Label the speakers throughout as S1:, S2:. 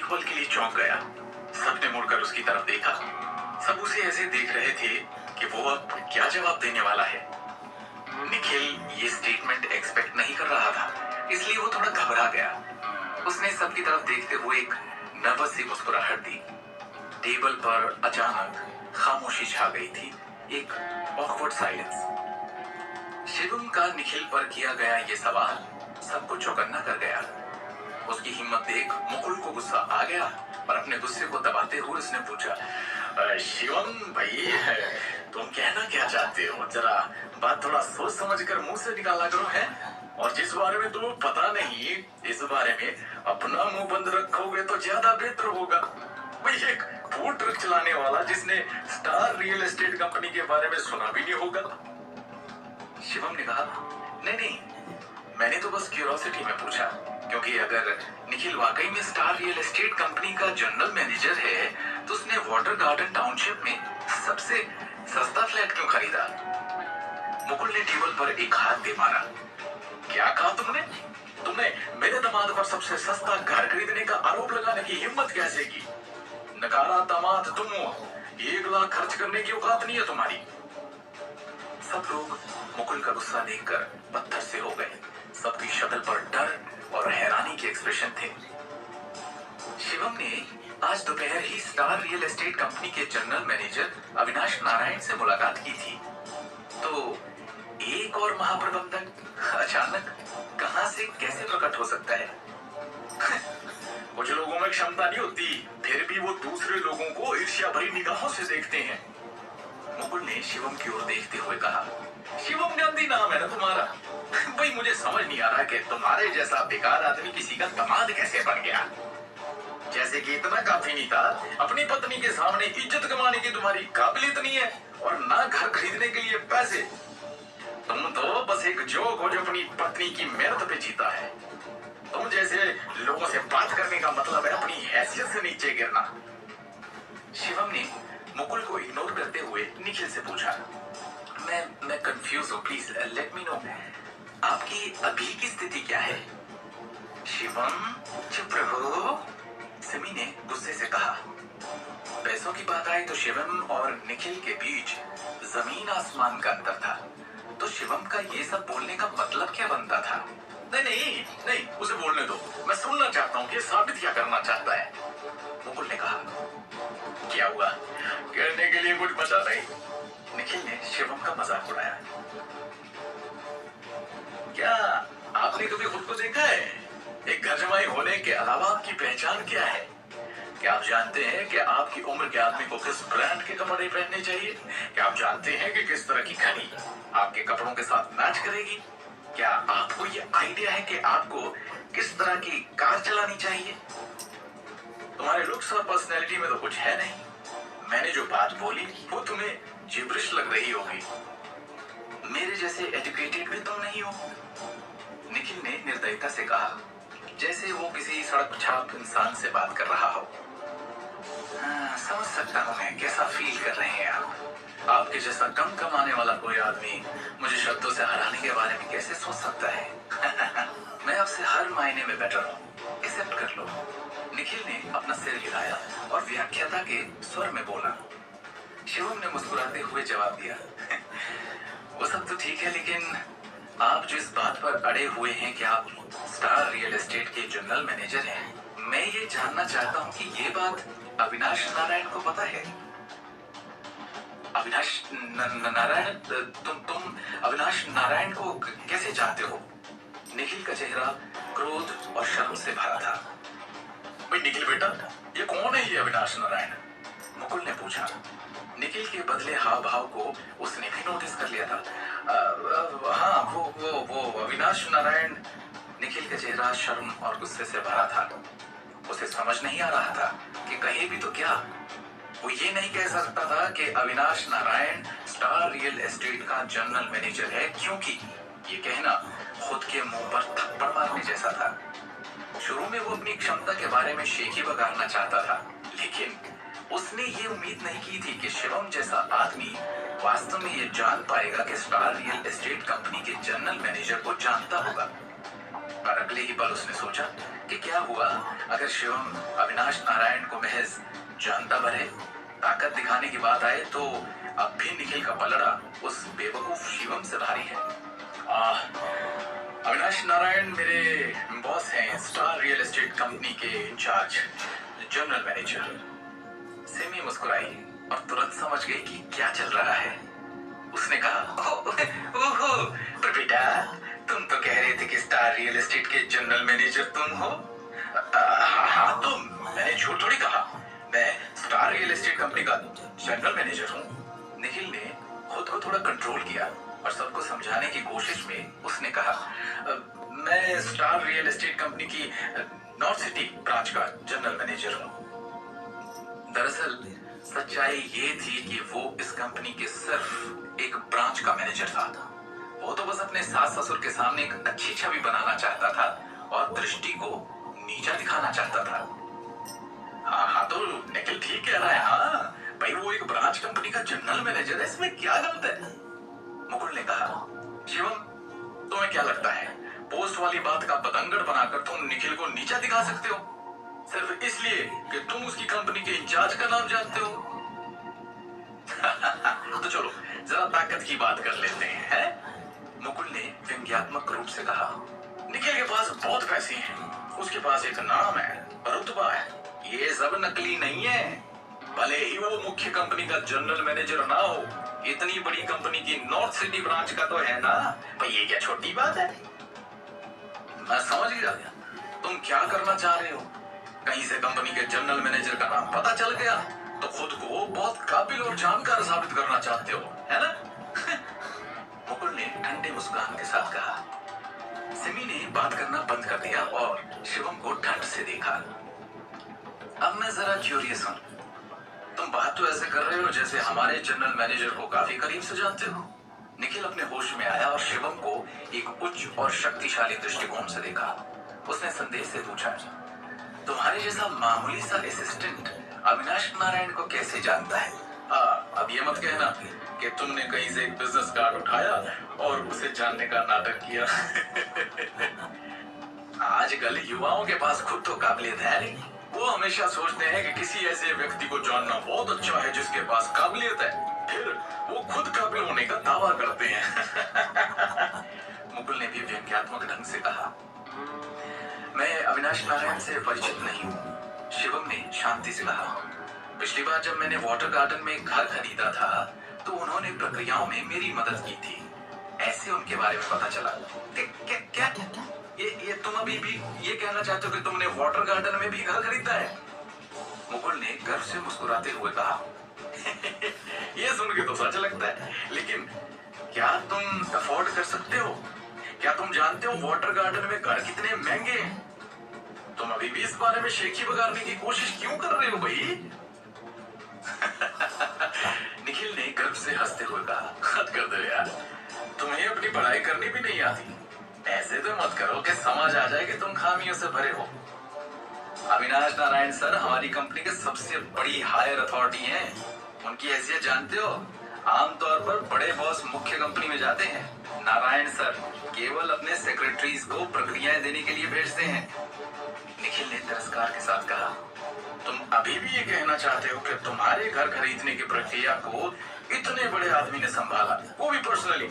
S1: एक पल के लिए चौंक गया। सबने मुड़कर उसकी तरफ देखा। सब उसे ऐसे देख रहे थे कि वो अब क्या जवाब देने वाला है। निखिल ये स्टेटमेंट एक्सपेक्ट नहीं कर रहा था, इसलिए वो थोड़ा घबरा गया। उसने सबकी तरफ देखते हुए एक नर्वस सी मुस्कुराहट दी। टेबल पर अचानक खामोशी छा गई थी, एक ऑकवर्ड साइलेंस। शिवम का निखिल पर किया गया ये सवाल सबको चौकन्ना कर गया। उसकी हिम्मत देख मुकुल को गुस्सा आ गया, पर अपने गुस्से को दबाते हुए उसने पूछा, शिवम भाई, तुम कहना क्या चाहते हो? जरा बात थोड़ा सोच समझ कर मुंह से निकाला करो है। और जिस बारे में तुम्हें पता नहीं, इस बारे में अपना मुंह बंद रखोगे तो ज्यादा बेहतर होगा। भाई एक फूड ट्रक चलाने वाला जिसने स्टार रियल एस्टेट कंपनी के बारे में सुना भी नहीं होगा। शिवम ने कहा, नहीं, मैंने तो बस क्यूरियोसिटी में पूछा, क्योंकि अगर निखिल वाकई में स्टार रियल एस्टेट कंपनी का जनरल मैनेजर है तो उसने वाटर गार्डन टाउनशिप में सबसे सस्ता फ्लैट क्यों खरीदा? मुकुल ने टेबल पर एक हाथ दे मारा। क्या कहा तुमने मेरे दामाद पर सबसे सस्ता घर खरीदने का आरोप लगाने की हिम्मत कैसे की? नकारा दामाद तुम हो, 1 लाख खर्च करने की औकात नहीं है तुम्हारी। सब लोग मुकुल का गुस्सा देखकर पत्थर से हो गए। सबकी शक्ल पर डर और हैरानी के एक्सप्रेशन थे। शिवम ने आज दोपहर ही स्टार रियल एस्टेट कंपनी के जनरल मैनेजर अविनाश नारायण से मुलाकात की थी, तो एक और महाप्रबंधक अचानक कहां से कैसे प्रकट हो सकता है? कुछ लोगों में क्षमता नहीं होती, फिर भी वो दूसरे लोगों को ईर्ष्या भरी निगाहों से देखते हैं। मुकुल ने शिवम की ओर देखते हुए कहा, शिवम गांधी नाम है ना तुम्हारा? भाई मुझे समझ नहीं आ रहा कि तुम्हारे जैसा बेकार आदमी किसी का दामाद कैसे बन गया। जैसे कि इतना काफी नहीं था, अपनी पत्नी के सामने इज्जत कमाने की तुम्हारी काबिलियत नहीं है, और ना घर खरीदने के लिए पैसे। तुम तो बस एक जोक हो जो अपनी पत्नी की मेहनत पे जीता है। तुम जैसे लोगों से बात करने का मतलब है अपनी हैसियत से नीचे गिरना। शिवम ने मुकुल को इग्नोर करते हुए निखिल से पूछा, मैं कंफ्यूज हूँ, प्लीज लेट मी नो, आपकी अभी की स्थिति क्या है? शिवम चुप रहो, सिमी ने गुस्से से कहा। पैसों की बात आए तो शिवम और निखिल के बीच जमीन आसमान का अंतर था, तो शिवम का ये सब बोलने का मतलब क्या बनता था? नहीं, उसे बोलने दो, मैं सुनना चाहता हूँ कि साबित क्या करना चाहता है। मुकुल ने कहा, क्या हुआ? कहने के लिए कुछ बचा नहीं? निखिल ने शिवम का मजाक उड़ाया। क्या आपने कभी खुद को देखा है? एक घर जमाई होने के अलावा आपकी पहचान क्या है? क्या आप जानते हैं कि आपकी उम्र के आदमी को किस ब्रांड के कपड़े पहनने चाहिए? क्या आप जानते हैं कि किस तरह की घड़ी आपके कपड़ों के साथ मैच करेगी? क्या आपको ये आइडिया है कि आपको किस तरह की कार चलानी चाहिए? तुम्हारे लुक्स और पर्सनैलिटी में तो कुछ है नहीं। मैंने जो बात बोली वो तुम्हें जिब्रिश लग रही होगी। मेरे जैसे एजुकेटेड भी तुम नहीं हो। निखिल ने निर्दयता से कहा, जैसे वो किसी सड़क छाप इंसान से बात कर रहा हो। समझ सकता हूँ मैं कैसा फील कर रहे हैं आप। आपके जैसा कम कमाने वाला कोई आदमी मुझे शब्दों से हराने के बारे में कैसे सोच सकता है? मैं आपसे हर मायने में बेटर हूँ, एक्सेप्ट कर लो। निखिल ने अपना सिर हिलाया और व्याख्याता के स्वर में बोला। शिवम ने मुस्कुराते हुए जवाब दिया, वो सब तो ठीक है, लेकिन आप जो इस बात पर अड़े हुए हैं कि आप स्टार रियल एस्टेट के जनरल मैनेजर हैं, मैं ये जानना चाहता हूँ कि ये बात अविनाश नारायण को पता है? अविनाश नारायण? तुम अविनाश नारायण को कैसे जानते हो? निखिल का चेहरा क्रोध और शर्म से भरा था। भाई निखिल बेटा, ये कौन है ये अविनाश नारायण? मुकुल ने पूछा। निखिल के बदले हाव भाव को उसने भी नोटिस कर लिया था। हाँ, वो अविनाश नारायण। निखिल का चेहरा शर्म और गुस्से से भरा था। उसे समझ नहीं आ रहा था कि कहे भी तो क्या। वो ये नहीं कह सकता था कि Avinash Narayan star real estate का जनरल मैनेजर है, क्योंकि ये कहना खुद के मुंह पर थप्पड़ मारने जैसा था। शुरू में वो अपनी क्षमता के बारे में शेखी बगाड़ना चाहता था, लेकिन उसने ये उम्मीद नहीं की थी कि शिवम जैसा आदमी वास्तव में ये जान पाएगा कि स्टार रियल एस्टेट कंपनी के जनरल मैनेजर को जानता होगा। पर अगले ही पल उसने सोचा कि क्या हुआ अगर शिवम अविनाश नारायण को महज जानता भरे ताकत दिखाने की बात आए तो अब भी निखिल का पलड़ा उस बेवकूफ शिवम से भारी है। अविनाश नारायण मेरे बॉस हैं, स्टार रियल एस्टेट कंपनी के इंचार्ज जनरल मैनेजर। सिमी मुस्कुराई और तुरंत समझ गई कि क्या चल रहा है। उसने कहा, ओहो, पर बेटा तुम तो कह रहे थे कि स्टार रियल एस्टेट के जनरल मैनेजर तुम हो। हाँ, तो मैंने झूठ थोड़ी कहा, मैं स्टार रियल एस्टेट कंपनी का जनरल मैनेजर हूँ। निखिल ने खुद को थोड़ा कंट्रोल किया और सबको समझाने की कोशिश में उसने कहा, मैं स्टार रियल एस्टेट कंपनी की नॉर्थ सिटी ब्रांच का जनरल मैनेजर हूँ। दरअसल सच्चाई ये थी कि वो इस कंपनी के सिर्फ एक ब्रांच का मैनेजर था। वो तो बस अपने सास ससुर के सामने एक अच्छी छवि बनाना चाहता था और दृष्टि को नीचा दिखाना चाहता था। हाँ, तो निखिल ठीक कह रहा है। हाँ भाई, वो एक ब्रांच कंपनी का जनरल मैनेजर है, इसमें क्या गलत है? मुकुल ने कहा, शिवम तुम्हें क्या लगता है पोस्ट वाली बात का बतंगड़ बनाकर तुम निखिल को नीचा दिखा सकते हो सिर्फ इसलिए कि तुम उसकी कंपनी के इंचार्ज का नाम जानते हो? तो चलो जरा ताकत की बात कर लेते हैं। मुकुल ने व्यंग्यात्मक रूप से कहा, निखिल के पास बहुत पैसे हैं, उसके पास एक नाम है, रुतबा है, ये सब नकली नहीं है। भले ही वो मुख्य कंपनी का जनरल मैनेजर ना हो, इतनी बड़ी कंपनी की नॉर्थ सिटी ब्रांच का तो है ना भाई, ये क्या छोटी बात है? मैं समझ गया तुम क्या करना चाह रहे हो। कहीं से कंपनी के जनरल मैनेजर का नाम पता चल गया तो खुद को बहुत काबिल और जानकार साबित करना चाहते हो, है ना? मुकुल ने ठंडे मुस्कान के साथ कहा। सिमी ने बात करना बंद कर दिया और शिवम को ठंड से देखा। अब मैं जरा क्यूरियस हूं, तुम बात तो ऐसे कर रहे हो जैसे हमारे जनरल मैनेजर को काफी करीब से जानते हो। निखिल अपने होश में आया और शिवम को एक उच्च और शक्तिशाली दृष्टिकोण से देखा। उसने संदेह से पूछा, तुम्हारे जैसा मामूली सा असिस्टेंट अविनाश नारायण को कैसे जानता है? अब ये मत कहना कि तुमने कहीं से एक बिजनेस कार्ड उठाया और उसे जानने का नाटक किया। आजकल युवाओं के पास खुद तो काबिलियत है नहीं, वो हमेशा सोचते हैं कि किसी ऐसे व्यक्ति को जानना बहुत अच्छा है जिसके पास काबिलियत है, फिर वो खुद काबिल होने का दावा करते हैं। मुकुल ने भी व्यंग्यात्मक ढंग से कहा, मैं अविनाश नारायण से परिचित नहीं हूँ। शिवम ने शांति से कहा, पिछली बार जब मैंने वाटर गार्डन में घर खरीदा था तो उन्होंने प्रक्रियाओं में मेरी मदद की थी, ऐसे उनके बारे में पता चला। क्या ये तुम अभी भी ये कहना चाहते हो कि तुमने वाटर गार्डन में भी घर खरीदा है? मुकुल ने गर्व से मुस्कुराते हुए कहा। ये सुन के तो सच लगता है, लेकिन क्या तुम अफोर्ड कर सकते हो? क्या तुम जानते हो वाटर गार्डन में घर कितने महंगे हैं? तुम अभी भी इस बारे में शेखी बगाड़ने की कोशिश क्यों कर रहे हो भाई? निखिल ने गर्व से हंसते हुए कहा, हद कर दो यार, तुम्हें अपनी पढ़ाई करनी भी नहीं आती। ऐसे तो मत करो कि समझ आ जाए कि तुम खामियों से भरे हो। अविनाश नारायण सर हमारी कंपनी के सबसे बड़ी हायर अथॉरिटी हैं। उनकी हैसियत जानते हो? आमतौर पर बड़े बॉस मुख्य कंपनी में जाते हैं, नारायण सर केवल अपने सेक्रेटरीज को प्रक्रियाएं देने के लिए भेजते हैं। निखिल ने तिरस्कार के साथ कहा, तुम अभी भी ये कहना चाहते हो कि तुम्हारे घर खरीदने की प्रक्रिया को इतने बड़े आदमी ने संभाला, वो भी पर्सनली?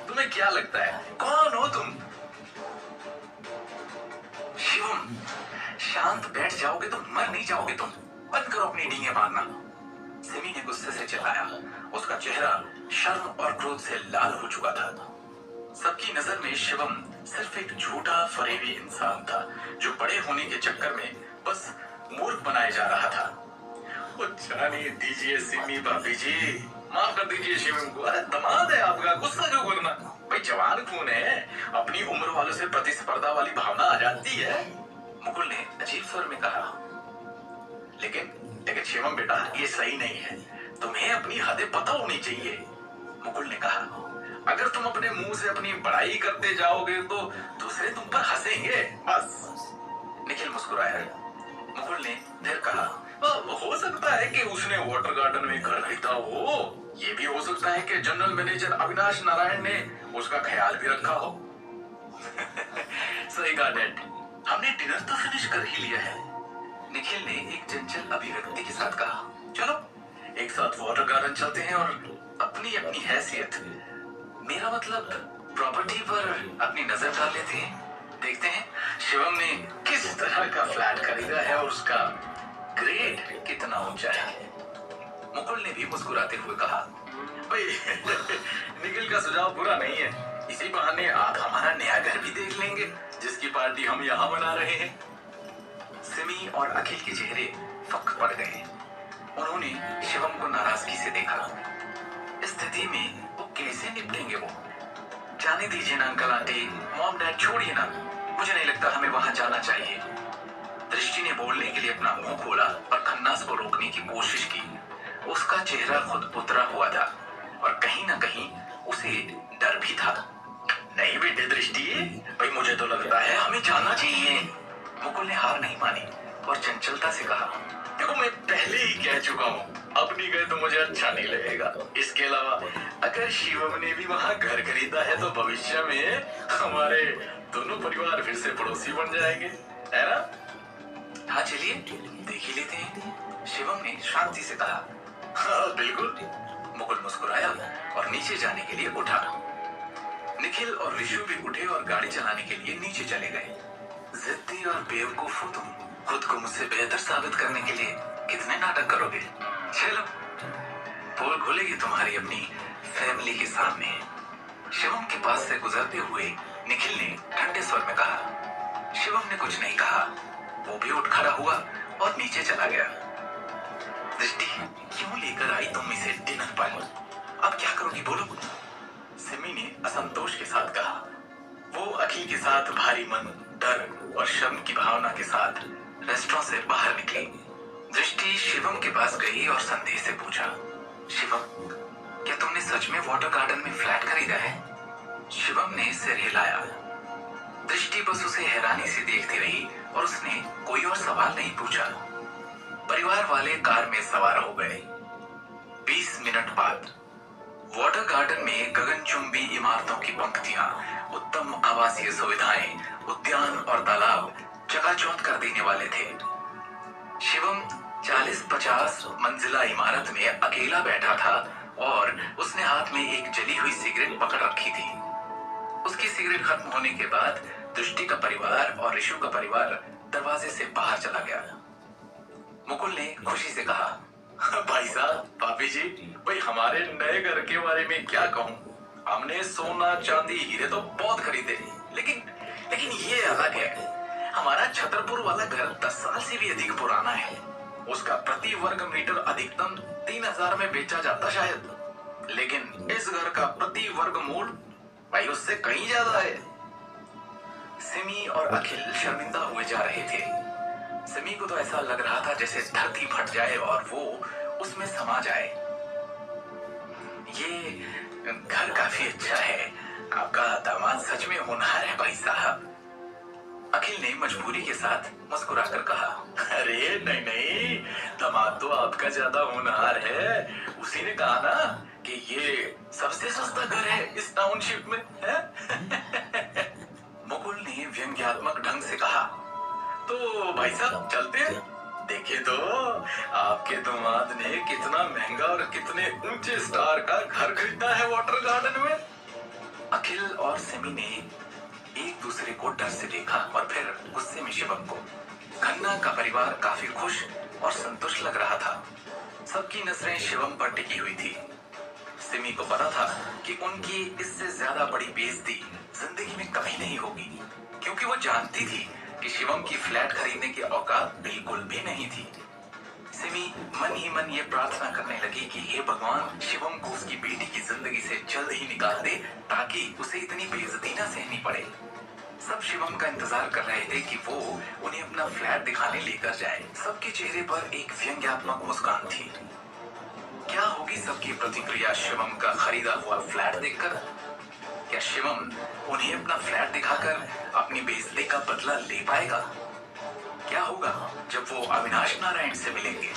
S1: तुम्हें क्या लगता है कौन हो तुम? शिवम, शांत बैठ जाओगे तो मर नहीं जाओगे तुम। बंद करो अपनी डींगे मारना। सिमी ने गुस्से से चिल्लाया। उसका चेहरा शर्म और क्रोध से लाल हो चुका था। सबकी नजर में शिवम सिर्फ एक झूठा फरेबी इंसान था जो बड़े होने के चक्कर में बस मूर्ख बनाया जा रहा था। जाने दीजिए सिमी भाभी जी, माफ कर दीजिए शिवम को। अरे दामाद है आपका, गुस्सा क्यों करना भाई, जवान खून है, अपनी उम्र वालों से प्रतिस्पर्धा वाली भावना आ जाती है। मुकुल ने अजीब स्वर में कहा, लेकिन शिवम बेटा ये सही नहीं है, तुम्हें अपनी हदें पता होनी चाहिए। मुकुल ने कहा, अगर तुम अपने मुंह से अपनी बड़ाई करते जाओगे तो दूसरे तुम पर हंसेंगे बस। निखिल मुस्कुराया। मुकुल ने फिर कहा, हो सकता है कि उसने वाटर गार्डन में घर खरीदा हो, ये भी हो सकता है कि जनरल मैनेजर अविनाश नारायण ने उसका ख्याल भी रखा हो। सही कहा डैड, हमने डिनर तो फिनिश कर ही लिया है, निखिल ने एक चंचल अभिव्यक्ति के साथ कहा। चलो एक साथ वाटर गार्डन चलते हैं और अपनी अपनी हैसियत, मेरा मतलब प्रॉपर्टी पर अपनी नजर डाल लेते हैं। देखते हैं शिवम ने किस तरह का फ्लैट खरीदा है और उसका ग्रेड कितना ऊंचा है। मुकुल ने भी मुस्कुराते हुए कहा, भाई निखिल का सुझाव बुरा नहीं है, इसी बहाने आप हमारा नया घर भी देख लेंगे जिसकी पार्टी हम यहाँ मना रहे हैं। सिमी और अखिल के चेहरे फक पड़ गए। उन्होंने शिवम को नाराजगी से देखा। इस स्थिति में वो कैसे निपटेंगे? वो जाने दीजिए ना अंकल आंटी, मॉम डैड छोड़िए ना, मुझे नहीं लगता हमें वहां जाना चाहिए। दृष्टि ने बोलने के लिए अपना मुंह खोला और खन्नास को रोकने की कोशिश की। उसका चेहरा खुद उतरा हुआ था और कहीं ना कहीं उसे डर भी था। नहीं बेटे दृष्टि, भाई मुझे तो लगता है हमें जाना चाहिए। मुकुल ने हार नहीं मानी और चंचलता से कहा, देखो मैं पहले ही कह चुका हूँ, अब नहीं गए तो मुझे अच्छा नहीं लगेगा। इसके अलावा अगर शिवम ने भी वहाँ घर खरीदा है तो भविष्य में हमारे दोनों परिवार फिर से पड़ोसी बन जाएंगे, है ना? हाँ चलिए देख ही लेते हैं, शिवम ने शांति से कहा। हाँ बिल्कुल। मुकुल मुस्कुराया और नीचे जाने के लिए उठा। निखिल और ऋषु भी उठे और गाड़ी चलाने के लिए नीचे चले गए। जिद्दी और बेवकूफ हो तुम, खुद को मुझसे बेहतर साबित करने के लिए कितने नाटक करोगे? चलो पोल खुलेगी तुम्हारी अपनी फैमिली के सामने। शिवम के पास से गुजरते हुए निखिल ने ठंडे स्वर में कहा। शिवम ने कुछ नहीं कहा, वो भी उठ खड़ा हुआ और नीचे चला गया। दृष्टि क्यों लेकर आई तुम इसे डिनर पर? अब क्या करोगी बोलो? सिमी ने असंतोष के साथ कहा। वो अखिल के साथ भारी मन, डर और शर्म की भावना के साथ रेस्टोरेंट से बाहर निकली। दृष्टि शिवम के पास गई और संदेह से पूछा, शिवम क्या तुमने सच में वाटर गार्डन में फ्लैट खरीदा है? शिवम ने सिर हिलाया। दृष्टि बस उसे हैरानी से देखती रही और उसने कोई और सवाल नहीं पूछा। परिवार वाले कार में सवार हो गए। 20 मिनट बाद वाटर गार्डन में गगनचुंबी इमारतों की पंक्तियां, उत्तम आवासीय सुविधाएं, उद्यान और तालाब चकाचौंध कर देने वाले थे। शिवम 40-50 मंजिला इमारत में अकेला बैठा था और उसने हाथ में एक जली हुई सिगरेट पकड़ रखी थी। उसकी सिगरेट खत्म होने के बाद दृष्टि का परिवार और ऋषु का परिवार दरवाजे से बाहर चला गया। मुकुल ने खुशी से कहा, भाई साहब, भाभी जी, भाई हमारे नए घर के बारे में क्या कहूँ? हमने सोना चांदी हीरे तो बहुत खरीदे, लेकिन ये अलग है। हमारा छतरपुर वाला घर 10 साल से भी अधिक पुराना है। उसका प्रति वर्ग मीटर अधिकतम 3000 में बेचा जाता शायद, लेकिन इस घर का प्रति वर्ग मूल्य भाई उससे कहीं ज्यादा है। सिमी और अखिल शर्मिंदा हुए जा रहे थे। सिमी को तो ऐसा लग रहा था जैसे धरती फट जाए और वो उसमें समा जाए। ये घर काफी अच्छा है, आपका दामाद सच में होनहार है भाई साहब। अखिल ने मजबूरी के साथ मुस्कुराकर कहा, अरे नहीं, दामाद तो आपका ज्यादा होनहार है। उसी ने कहा ना कि ये सबसे सस्ता घर है इस टाउनशिप में है? मुकुल ने व्यंग्यात्मक ढंग से कहा, तो भाई साहब चलते हैं, देखिए तो आपके दामाद ने कितना महंगा और कितने ऊंचे स्टार का घर खरीदा है वाटर गार्डन में। अखिल और सिमी ने एक दूसरे को डर से देखा और फिर गुस्से में शिवम को। खन्ना का परिवार काफी खुश और संतुष्ट लग रहा था। सबकी नजरें शिवम पर टिकी हुई थी। सिमी को पता था कि उनकी इससे ज्यादा बड़ी बेइज्जती जिंदगी में कभी नहीं होगी, क्योंकि वो जानती थी कि शिवम की फ्लैट खरीदने की औकात बिल्कुल भी नहीं थी। सिमी मन ही मन ये प्रार्थना करने लगी कि हे भगवान, शिवम को उसकी बेटी की जिंदगी से जल्द ही निकाल दे ताकि उसे इतनी बेइज्जती न सहनी पड़े। सब शिवम का इंतजार कर रहे थे कि वो उन्हें अपना फ्लैट दिखाने लेकर जाए। सबके चेहरे पर एक व्यंग्यात्मक मुस्कान थी। क्या होगी सबकी प्रतिक्रिया शिवम का खरीदा हुआ फ्लैट देखकर? क्या शिवम उन्हें अपना फ्लैट दिखाकर अपनी बेइज्जती का बदला ले पाएगा? क्या होगा जब वो अविनाश नारायण से मिलेंगे?